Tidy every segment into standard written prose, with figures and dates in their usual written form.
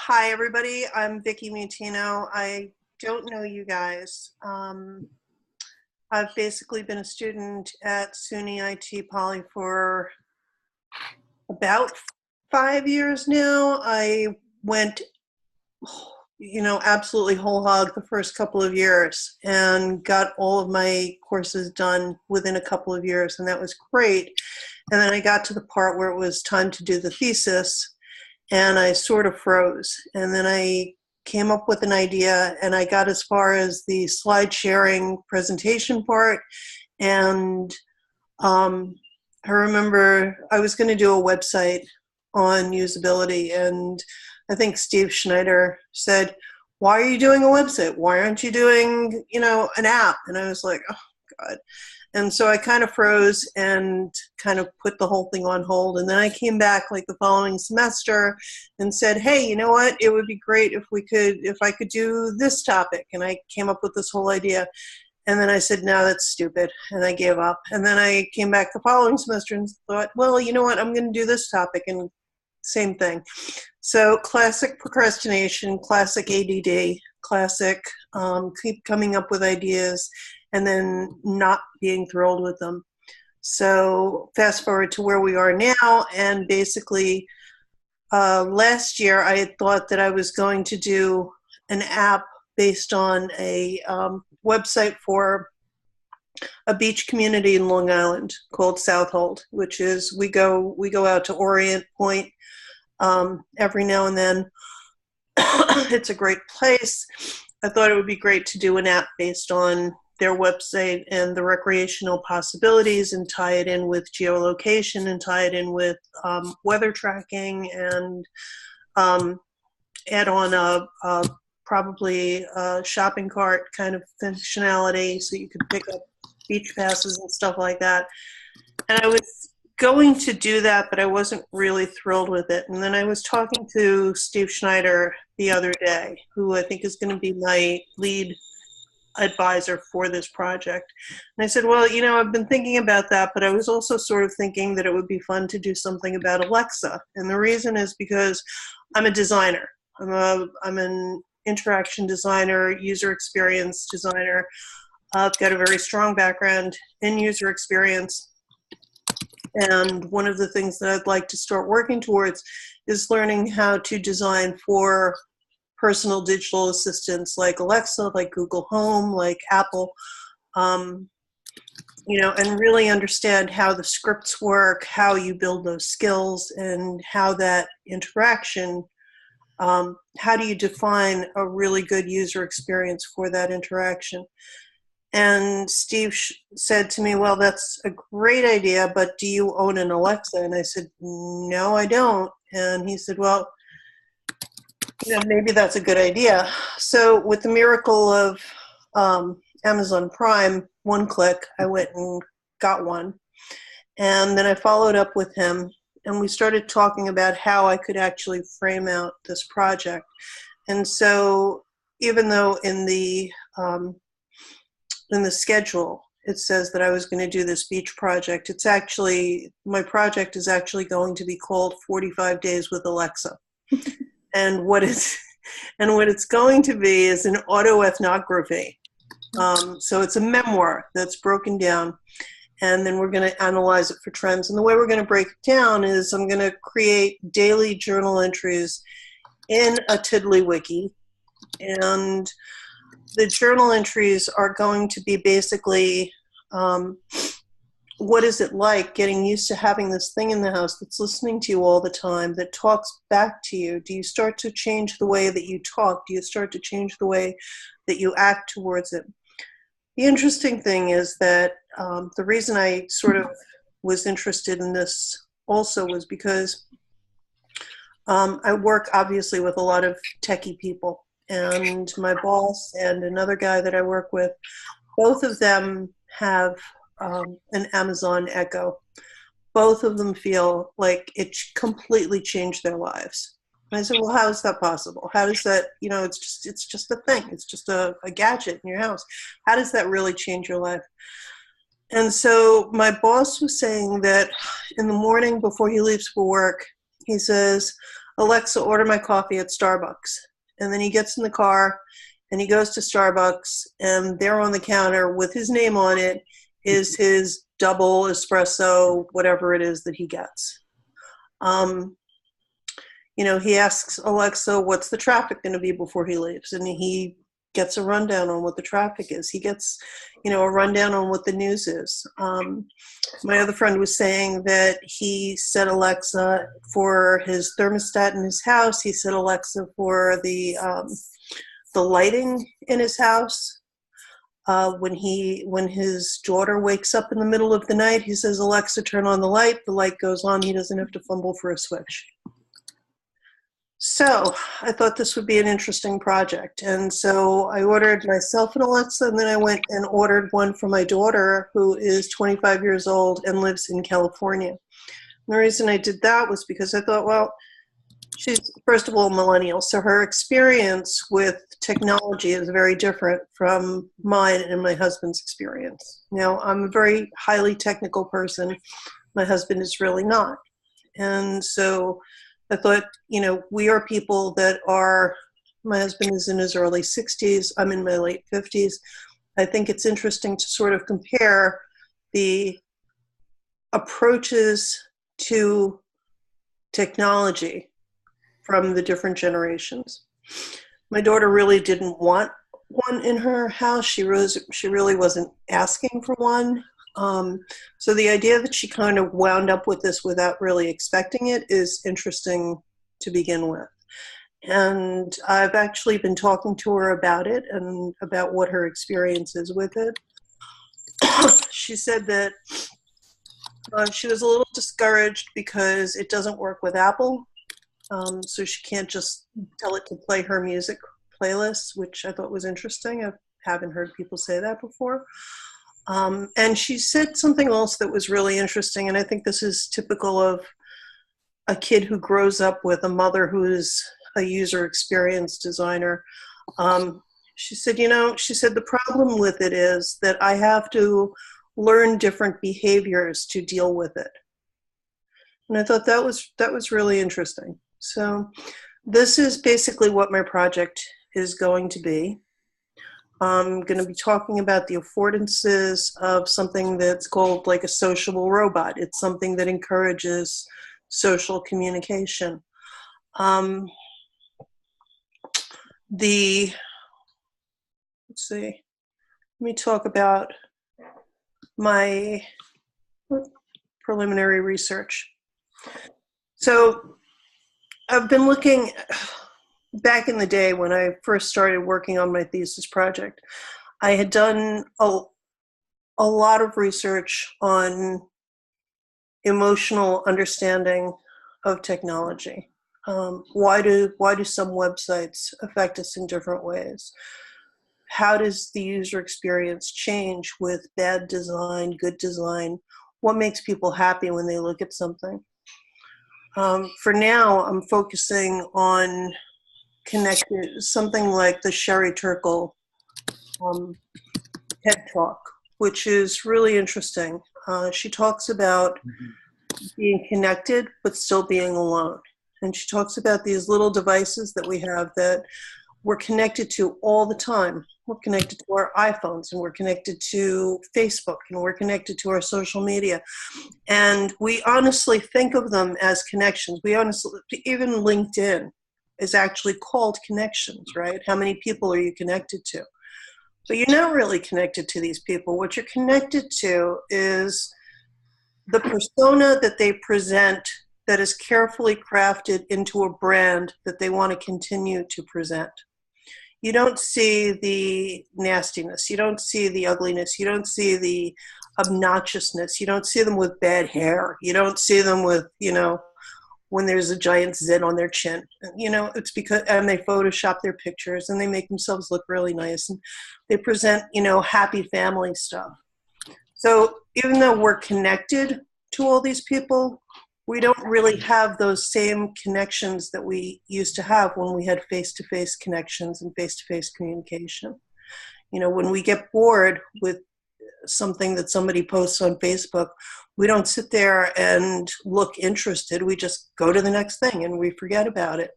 Hi, everybody. I'm Vicki Mutino. I don't know you guys. I've basically been a student at SUNY IT Poly for about 5 years now. I went, absolutely whole hog the first couple of years and got all of my courses done within a couple of years, and that was great. And then I got to the part where it was time to do the thesis, and I sort of froze. And then I came up with an idea, and I got as far as the slide sharing presentation part. And I remember I was going to do a website on usability, and I think Steve Schneider said, "Why are you doing a website? Why aren't you doing, an app?" And I was like, "Oh, God." And so I kind of froze and kind of put the whole thing on hold. And then I came back like the following semester and said, "Hey, you know what? It would be great if I could do this topic." And I came up with this whole idea. And then I said, "No, that's stupid." And I gave up. And then I came back the following semester and thought, "Well, you know what? I'm going to do this topic." And same thing. So classic procrastination, classic ADD, classic keep coming up with ideas and then not being thrilled with them. So fast forward to where we are now, and basically last year I had thought that I was going to do an app based on a website for a beach community in Long Island called Southold, which is we go out to Orient Point every now and then. It's a great place. I thought it would be great to do an app based on their website and the recreational possibilities, and tie it in with geolocation, and tie it in with weather tracking, and add on a probably a shopping cart kind of functionality so you could pick up beach passes and stuff like that. And I was going to do that, but I wasn't really thrilled with it. And then I was talking to Steve Schneider the other day, who I think is going to be my lead advisor for this project. And I said, "Well, I've been thinking about that, but I was also sort of thinking that it would be fun to do something about Alexa." And the reason is because I'm a designer. I'm an interaction designer, user experience designer. I've got a very strong background in user experience. And one of the things that I'd like to start working towards is learning how to design for personal digital assistants like Alexa, like Google Home, like Apple, and really understand how the scripts work, how you build those skills, and how that interaction, how do you define a really good user experience for that interaction. And Steve said to me, "Well, that's a great idea, but do you own an Alexa?" And I said, "No, I don't." And he said, "Well, maybe that's a good idea." So with the miracle of Amazon Prime, one click, I went and got one. And then I followed up with him, and we started talking about how I could actually frame out this project. And so even though in the schedule it says that I was going to do this beach project, my project is actually going to be called 45 Days with Alexa. And what it's going to be is an autoethnography. So it's a memoir that's broken down, and then we're going to analyze it for trends. And the way we're going to break it down is I'm going to create daily journal entries in a Tiddlywiki, and the journal entries are going to be basically what is it like getting used to having this thing in the house that's listening to you all the time, that talks back to you? Do you start to change the way that you talk? Do you start to change the way that you act towards it? The interesting thing is that the reason I sort of was interested in this also was because I work obviously with a lot of techie people, and my boss and another guy that I work with, both of them have an Amazon Echo. Both of them feel like it completely changed their lives. And I said, "Well, how is that possible? How does that, it's just a thing. It's just a gadget in your house. How does that really change your life?" And so my boss was saying that in the morning before he leaves for work, he says, Alexa, order my coffee at Starbucks. And then he gets in the car and he goes to Starbucks, and there on the counter with his name on it is his double espresso, whatever it is that he gets. He asks Alexa, what's the traffic going to be before he leaves? And he gets a rundown on what the traffic is. He gets, a rundown on what the news is. My other friend was saying that he set Alexa for his thermostat in his house. He set Alexa for the lighting in his house. When his daughter wakes up in the middle of the night, he says, Alexa, turn on the light. The light goes on. He doesn't have to fumble for a switch. So I thought this would be an interesting project. And so I ordered myself an Alexa, and then I went and ordered one for my daughter, who is 25 years old and lives in California. And the reason I did that was because I thought, well, she's, first of all, a millennial, so her experience with technology is very different from mine and my husband's experience. Now, I'm a very highly technical person. My husband is really not. And so I thought, we are people that are, my husband is in his early 60s, I'm in my late 50s. I think it's interesting to sort of compare the approaches to technology from the different generations. My daughter really didn't want one in her house. She really wasn't asking for one. So the idea that she kind of wound up with this without really expecting it is interesting to begin with. And I've actually been talking to her about it and about what her experience is with it. She said that she was a little discouraged because it doesn't work with Apple. So she can't just tell it to play her music playlists, which I thought was interesting. I haven't heard people say that before. And she said something else that was really interesting, and I think this is typical of a kid who grows up with a mother who is a user experience designer. She said, the problem with it is that I have to learn different behaviors to deal with it. And I thought that was really interesting. So this is basically what my project is going to be. I'm going to be talking about the affordances of something that's called like a sociable robot. It's something that encourages social communication. Let's see, let me talk about my preliminary research. So I've been looking back in the day when I first started working on my thesis project. I had done a lot of research on emotional understanding of technology. Why do some websites affect us in different ways? How does the user experience change with bad design, good design? What makes people happy when they look at something? For now, I'm focusing on something like the Sherry Turkle TED Talk, which is really interesting. She talks about being connected but still being alone. And she talks about these little devices that we have that we're connected to all the time. We're connected to our iPhones, and we're connected to Facebook, and we're connected to our social media. And we honestly think of them as connections. Even LinkedIn is actually called connections, right? How many people are you connected to? But you're not really connected to these people. What you're connected to is the persona that they present that is carefully crafted into a brand that they want to continue to present. You don't see the nastiness. You don't see the ugliness. You don't see the obnoxiousness. You don't see them with bad hair. You don't see them with, when there's a giant zit on their chin. It's because, and they Photoshop their pictures and they make themselves look really nice. And they present, happy family stuff. So even though we're connected to all these people, we don't really have those same connections that we used to have when we had face-to-face connections and face-to-face communication. When we get bored with something that somebody posts on Facebook, we don't sit there and look interested. We just go to the next thing and we forget about it.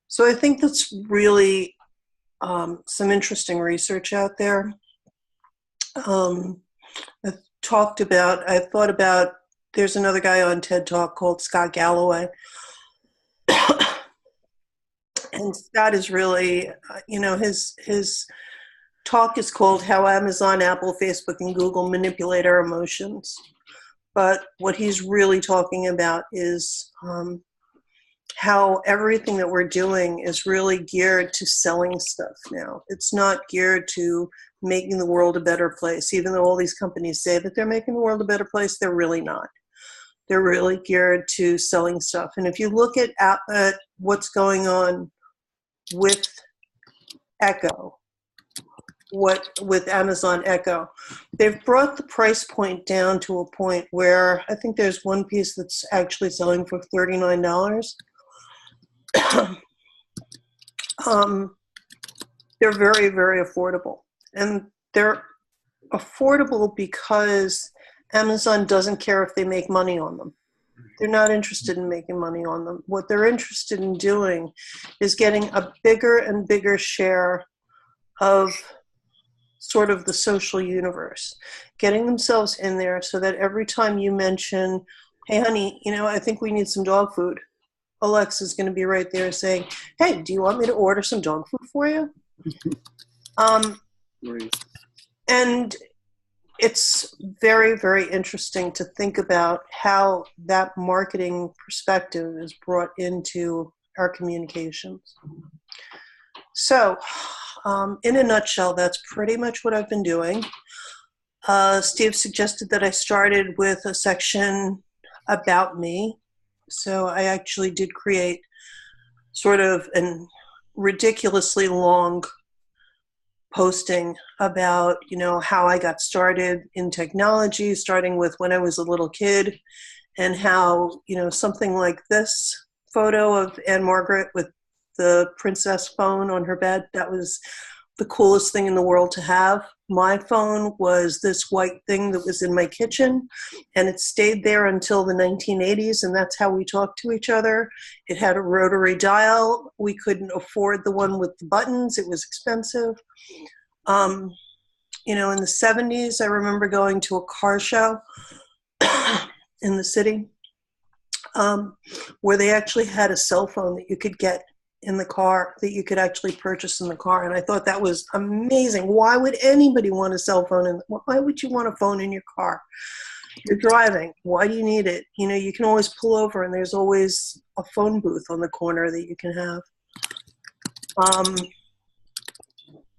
So I think that's really some interesting research out there. I thought about, there's another guy on TED Talk called Scott Galloway. And Scott is really, his talk is called How Amazon, Apple, Facebook, and Google Manipulate Our Emotions. But what he's really talking about is how everything that we're doing is really geared to selling stuff now. It's not geared to making the world a better place. Even though all these companies say that they're making the world a better place, they're really not. They're really geared to selling stuff. And if you look at what's going on with Echo, with Amazon Echo, they've brought the price point down to a point where I think there's one piece that's actually selling for $39. They're very, very affordable. And they're affordable because Amazon doesn't care if they make money on them. They're not interested in making money on them. What they're interested in doing is getting a bigger and bigger share of sort of the social universe, getting themselves in there so that every time you mention, hey, honey, I think we need some dog food, Alexa's going to be right there saying, hey, do you want me to order some dog food for you? And it's very, very interesting to think about how that marketing perspective is brought into our communications. So, in a nutshell, that's pretty much what I've been doing. Steve suggested that I started with a section about me. So I actually did create sort of an ridiculously long posting about, how I got started in technology, starting with when I was a little kid, and how, something like this photo of Anne Margaret with the princess phone on her bed, that was the coolest thing in the world to have. My phone was this white thing that was in my kitchen, and it stayed there until the 1980s, and that's how we talked to each other. It had a rotary dial. We couldn't afford the one with the buttons. It was expensive. In the 70s, I remember going to a car show in the city where they actually had a cell phone that you could get in the car, that you could actually purchase in the car. And I thought that was amazing. Why would anybody want a cell phone? Why would you want a phone in your car? You're driving. Why do you need it? You can always pull over and there's always a phone booth on the corner that you can have.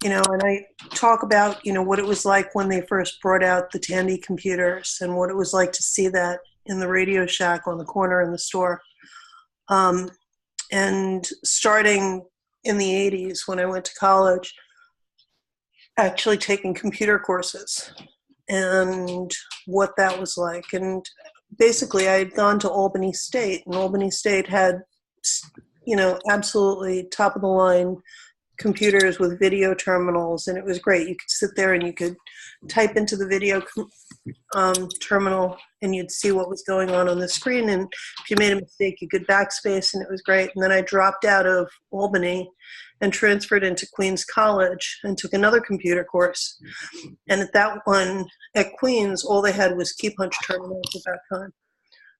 And I talk about, what it was like when they first brought out the Tandy computers and what it was like to see that in the Radio Shack on the corner in the store. And starting in the 80s when I went to college, actually taking computer courses and what that was like. And basically I had gone to Albany State, and Albany State had, absolutely top of the line computers with video terminals, and it was great. You could sit there and you could type into the video terminal and you'd see what was going on the screen, and if you made a mistake you could backspace, and it was great. And then I dropped out of Albany and transferred into Queens College and took another computer course, and at that one at Queens all they had was key punch terminals at that time.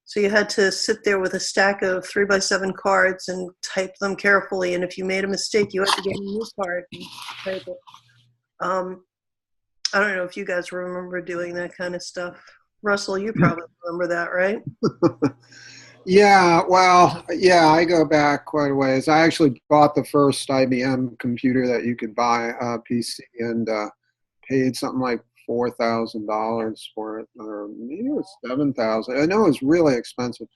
So you had to sit there with a stack of 3x7 cards and type them carefully. And if you made a mistake, you had to get a new card and type it. I don't know if you guys remember doing that kind of stuff. Russell, you probably remember that, right? Yeah, I go back quite a ways. I actually bought the first IBM computer that you could buy, a PC, and paid something like $4,000 for it, or maybe it was $7,000. I know it was really expensive,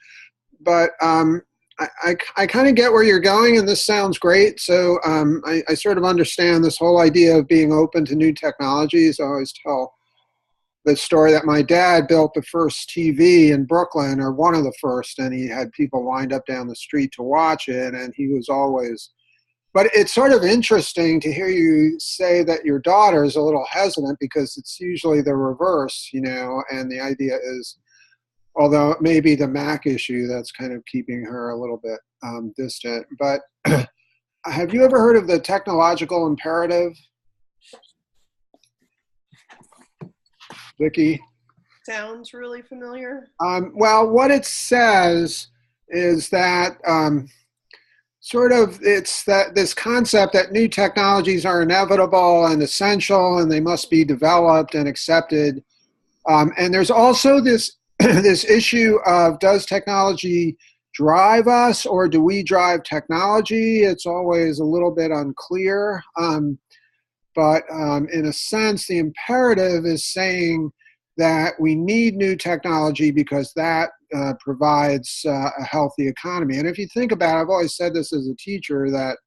but I kind of get where you're going, and this sounds great. So I sort of understand this whole idea of being open to new technologies. I always tell the story that my dad built the first TV in Brooklyn, or one of the first, and he had people lined up down the street to watch it, and he was always but it's sort of interesting to hear you say that your daughter is a little hesitant because it's usually the reverse, and the idea is, although it may be the Mac issue that's kind of keeping her a little bit distant. But have you ever heard of the technological imperative, Vicki? Sounds really familiar. Well, what it says is that it's that this concept that new technologies are inevitable and essential, and they must be developed and accepted. And there's also this this issue of, does technology drive us, or do we drive technology? It's always a little bit unclear. But in a sense, the imperative is saying that we need new technology because that provides a healthy economy. And if you think about it, I've always said this as a teacher, that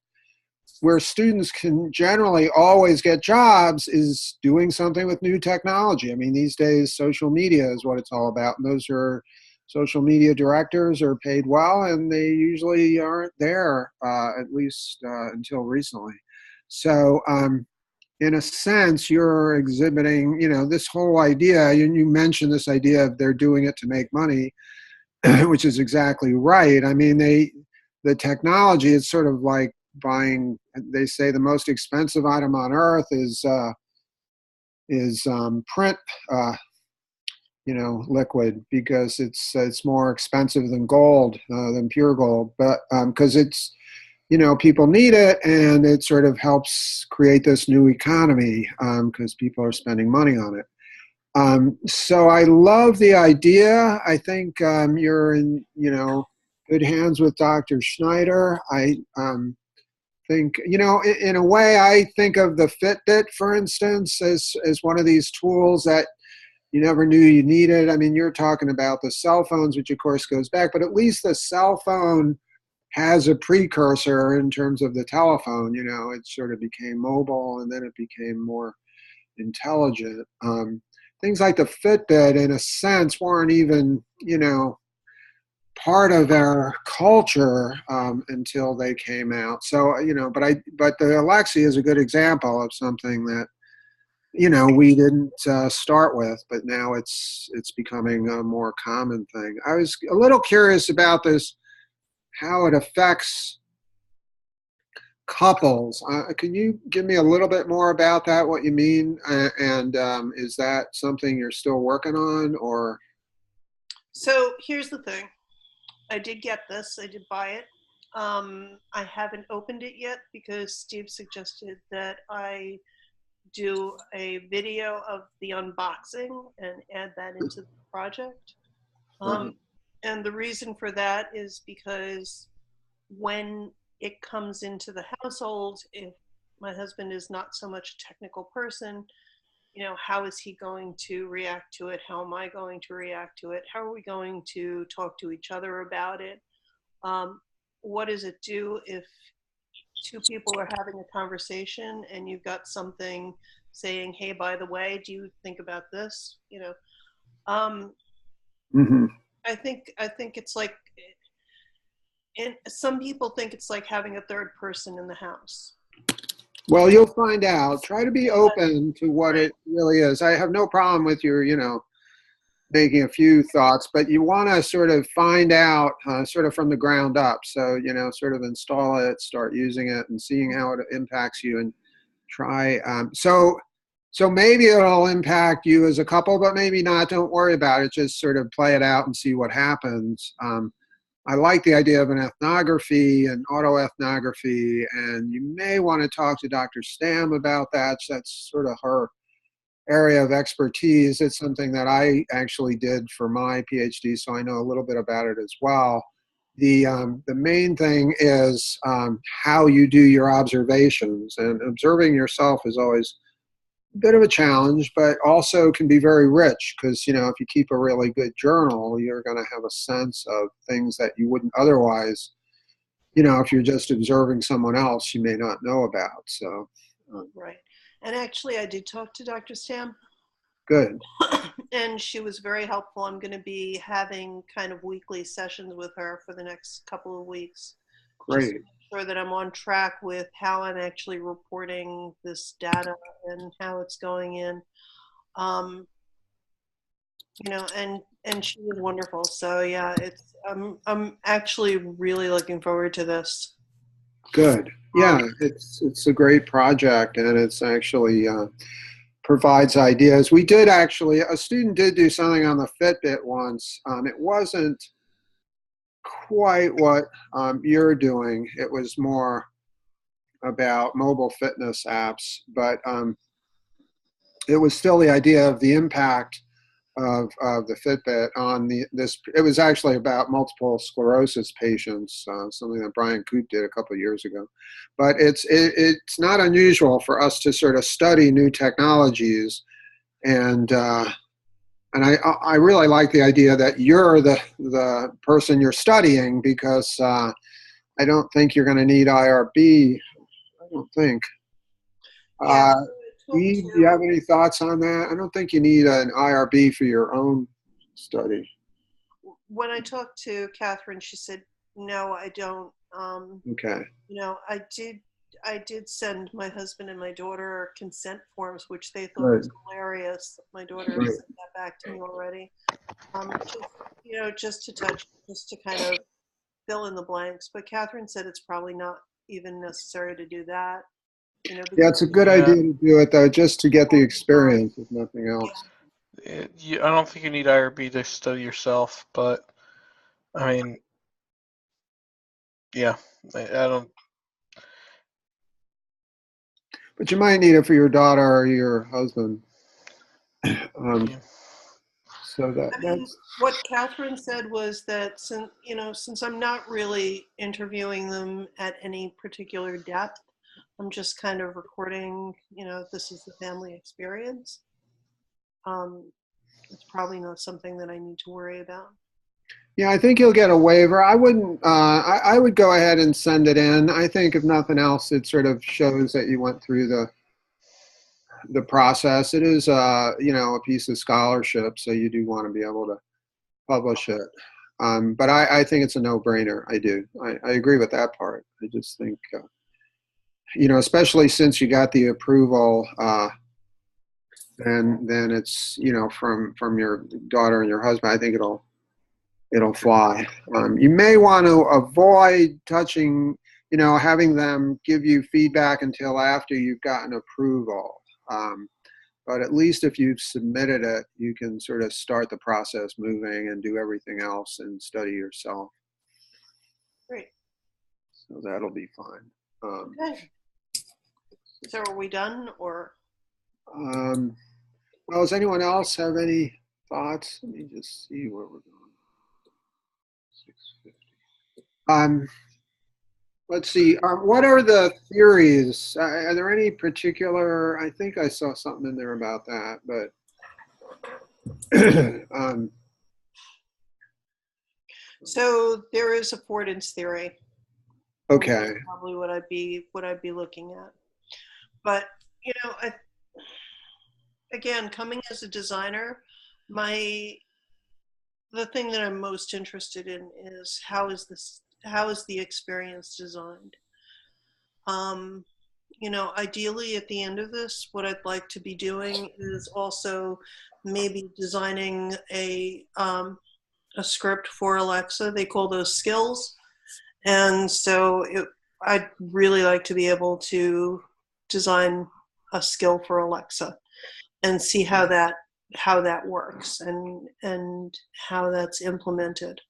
where students can generally always get jobs is doing something with new technology. I mean, these days, social media is what it's all about. And those are social media directors are paid well, and they usually aren't there, at least until recently. So in a sense, you're exhibiting, this whole idea, and you mentioned this idea of they're doing it to make money, which is exactly right. I mean, the technology is sort of like buying, they say the most expensive item on earth is print, liquid, because it's more expensive than gold, than pure gold, but because it's, people need it, and it sort of helps create this new economy because people are spending money on it. So I love the idea. I think you're in, good hands with Dr. Schneider. I think, in a way, I think of the Fitbit, for instance, as one of these tools that you never knew you needed. I mean, you're talking about the cell phones, which of course goes back, but at least the cell phone has a precursor in terms of the telephone. It sort of became mobile, and then it became more intelligent. Things like the Fitbit, in a sense, weren't even, part of our culture until they came out. So, but the Alexia is a good example of something that, we didn't start with, but now it's becoming a more common thing. I was a little curious about this, how it affects couples. Can you give me a little bit more about that, what you mean? And is that something you're still working on, or? So here's the thing. I did get this. I did buy it. I haven't opened it yet because Steve suggested that I do a video of the unboxing and add that into the project. And the reason for that is because when it comes into the household, if my husband is not so much a technical person, how is he going to react to it? How am I going to react to it? How are we going to talk to each other about it? What does it do if two people are having a conversation and you've got something saying, hey, by the way, do you think about this? Mm-hmm. I think it's like, and some people think it's like having a third person in the house. Well, you'll find out. Try to be open to what it really is. I have no problem with your, making a few thoughts, but you want to sort of find out sort of from the ground up. So, sort of install it, start using it, and seeing how it impacts you, and try. So maybe it'll impact you as a couple, but maybe not. Don't worry about it. Just sort of play it out and see what happens. I like the idea of an ethnography and autoethnography, and you may want to talk to Dr. Stam about that. That's sort of her area of expertise. It's something that I actually did for my PhD, so I know a little bit about it as well. The main thing is how you do your observations, and observing yourself is always a bit of a challenge, but also can be very rich because, if you keep a really good journal, you're going to have a sense of things that you wouldn't otherwise, if you're just observing someone else, you may not know about. So, right. And actually, I did talk to Dr. Stam. Good. And she was very helpful. I'm going to be having kind of weekly sessions with her for the next couple of weeks. Great. Just to make sure that I'm on track with how I'm actually reporting this data and how it's going in. You know, and she was wonderful. So yeah, I'm actually really looking forward to this. Good. Um, Yeah, it's a great project, and it's actually provides ideas. We did actually, a student did do something on the Fitbit once. It wasn't quite what you're doing. It was more about mobile fitness apps, but it was still the idea of the impact of the Fitbit on this. It was actually about multiple sclerosis patients, something that Brian Koop did a couple of years ago. But it's not unusual for us to sort of study new technologies, and I really like the idea that you're the person you're studying, because I don't think you're going to need IRB. I don't think. yeah, Uh, so I talked do you have to any thoughts on that? I don't think you need an IRB for your own study. when I talked to Catherine, she said, "No, I don't." Okay. You know, I did send my husband and my daughter consent forms, which they thought was Good. hilarious. My daughter Right. sent that back to me already. Just you know, just to kind of fill in the blanks. But Catherine said it's probably not even necessary to do that. You know, Yeah, because it's a good Yeah, idea to do it though, just to get the experience, if nothing else. I don't think you need IRB to study yourself, but I mean, yeah, I don't. But you might need it for your daughter or your husband. Um, Yeah. so I mean, that's what Catherine said was that since I'm not really interviewing them at any particular depth, I'm just kind of recording, this is the family experience. Um, it's probably not something that I need to worry about. yeah. I think you'll get a waiver. I wouldn't. I would go ahead and send it in. I think if nothing else, it sort of shows that you went through the process. It is, a piece of scholarship, so you do want to be able to publish it. But I think it's a no-brainer. I do. I agree with that part. I just think, especially since you got the approval, then it's, from your daughter and your husband. I think it'll fly. You may want to avoid touching, having them give you feedback until after you've gotten approval. But at least if you've submitted it, you can sort of start the process moving and do everything else and study yourself. Great. So that'll be fine. Okay. So are we done or? Um, well, does anyone else have any thoughts? Let me just see where we're going. 6:50. Let's see. What are the theories? Are there any particular? I think I saw something in there about that, but So there is affordance theory. okay. Probably what I'd be looking at. But again, coming as a designer, the thing that I'm most interested in is how is the experience designed? Um, ideally at the end of this, what I'd like to be doing is also maybe designing a script for Alexa. They call those skills. And so I'd really like to be able to design a skill for Alexa and see how that works and how that's implemented.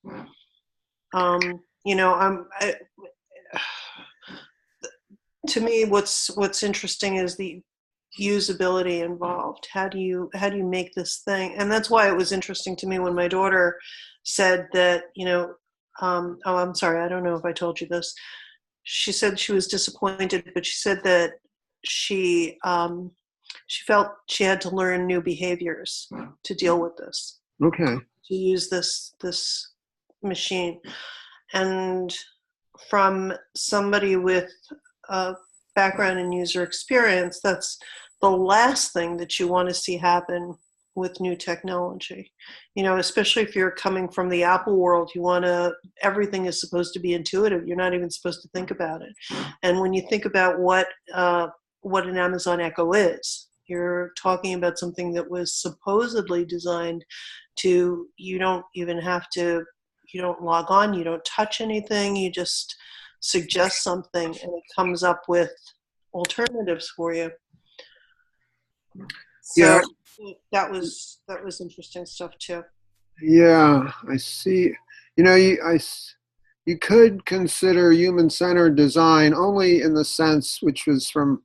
To me, what's interesting is the usability involved. How do you make this thing? And that's why it was interesting to me when my daughter said that, oh, I'm sorry, I don't know if I told you this. She said she was disappointed, but she said that she felt she had to learn new behaviors to deal with this, Okay. to use this machine. And from somebody with a background in user experience, that's the last thing that you want to see happen with new technology. Especially if you're coming from the Apple world, everything is supposed to be intuitive. You're not even supposed to think about it. And when you think about what an Amazon Echo is, you're talking about something that was supposedly designed to, you don't log on, you don't touch anything, you just suggest something and it comes up with alternatives for you. So Yeah. that was interesting stuff too. Yeah, I see. You could consider human-centered design only in the sense which was from,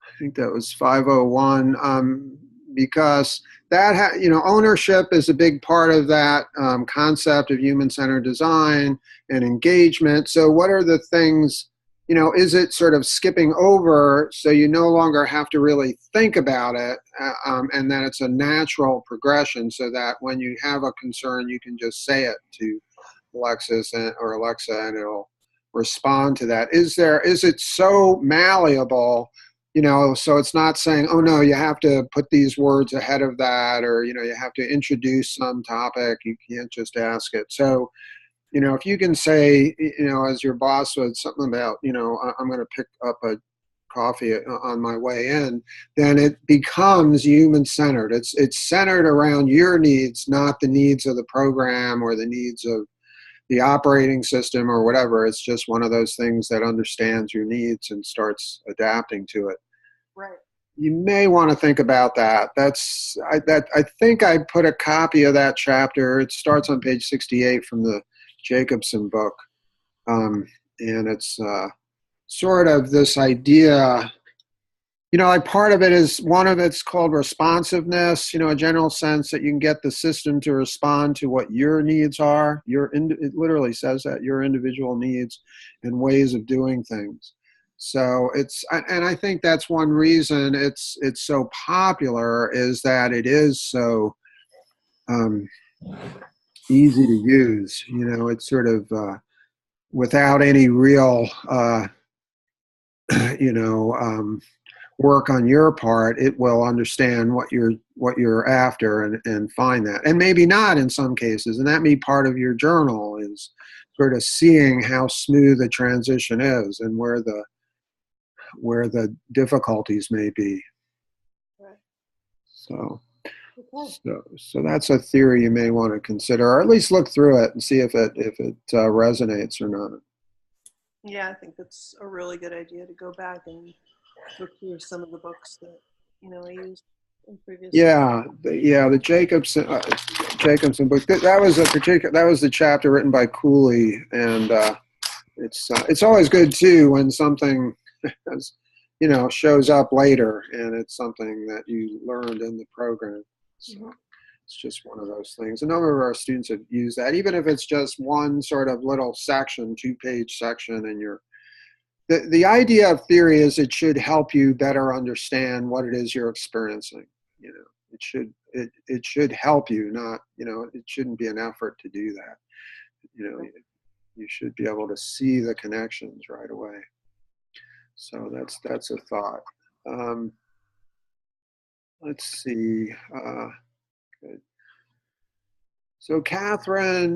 I think that was 501, because ownership is a big part of that concept of human-centered design and engagement. So what are the things, is it sort of skipping over so you no longer have to really think about it, and that it's a natural progression so that when you have a concern, you can just say it to or Alexa and it'll respond to that. Is it so malleable, so it's not saying, oh no, you have to put these words ahead of that, or, you have to introduce some topic. You can't just ask it. So, if you can say, as your boss would, something about, I'm going to pick up a coffee on my way in, then it becomes human-centered. It's centered around your needs, not the needs of the program or the needs of the operating system or whatever. It's just one of those things that understands your needs and starts adapting to it. Right. You may want to think about that. I think I put a copy of that chapter. It starts on page 68 from the Jacobson book. And it's sort of this idea, like part of it is, one of it's called responsiveness, a general sense that you can get the system to respond to what your needs are. It literally says that, your individual needs and ways of doing things. So and I think that's one reason it's so popular, is that it is so easy to use. It's sort of without any real, work on your part, it will understand what you're after and find that. And maybe not in some cases, and that may be part of your journal, is sort of seeing how smooth the transition is and where the difficulties may be. Right. So, Okay. so that's a theory you may want to consider, or at least look through it and see if it resonates or not. Yeah, I think that's a really good idea to go back and look through some of the books that I used in previous. Yeah, the Jacobson book. That was the chapter written by Cooley, and it's always good too when something has, shows up later and it's something that you learned in the program. So it's just one of those things. A number of our students have used that, even if it's just one sort of little section, 2-page section, and the idea of theory is it should help you better understand what it is you're experiencing. It should help you, not, it shouldn't be an effort to do that. You should be able to see the connections right away. So that's a thought. Let's see. Good. So Catherine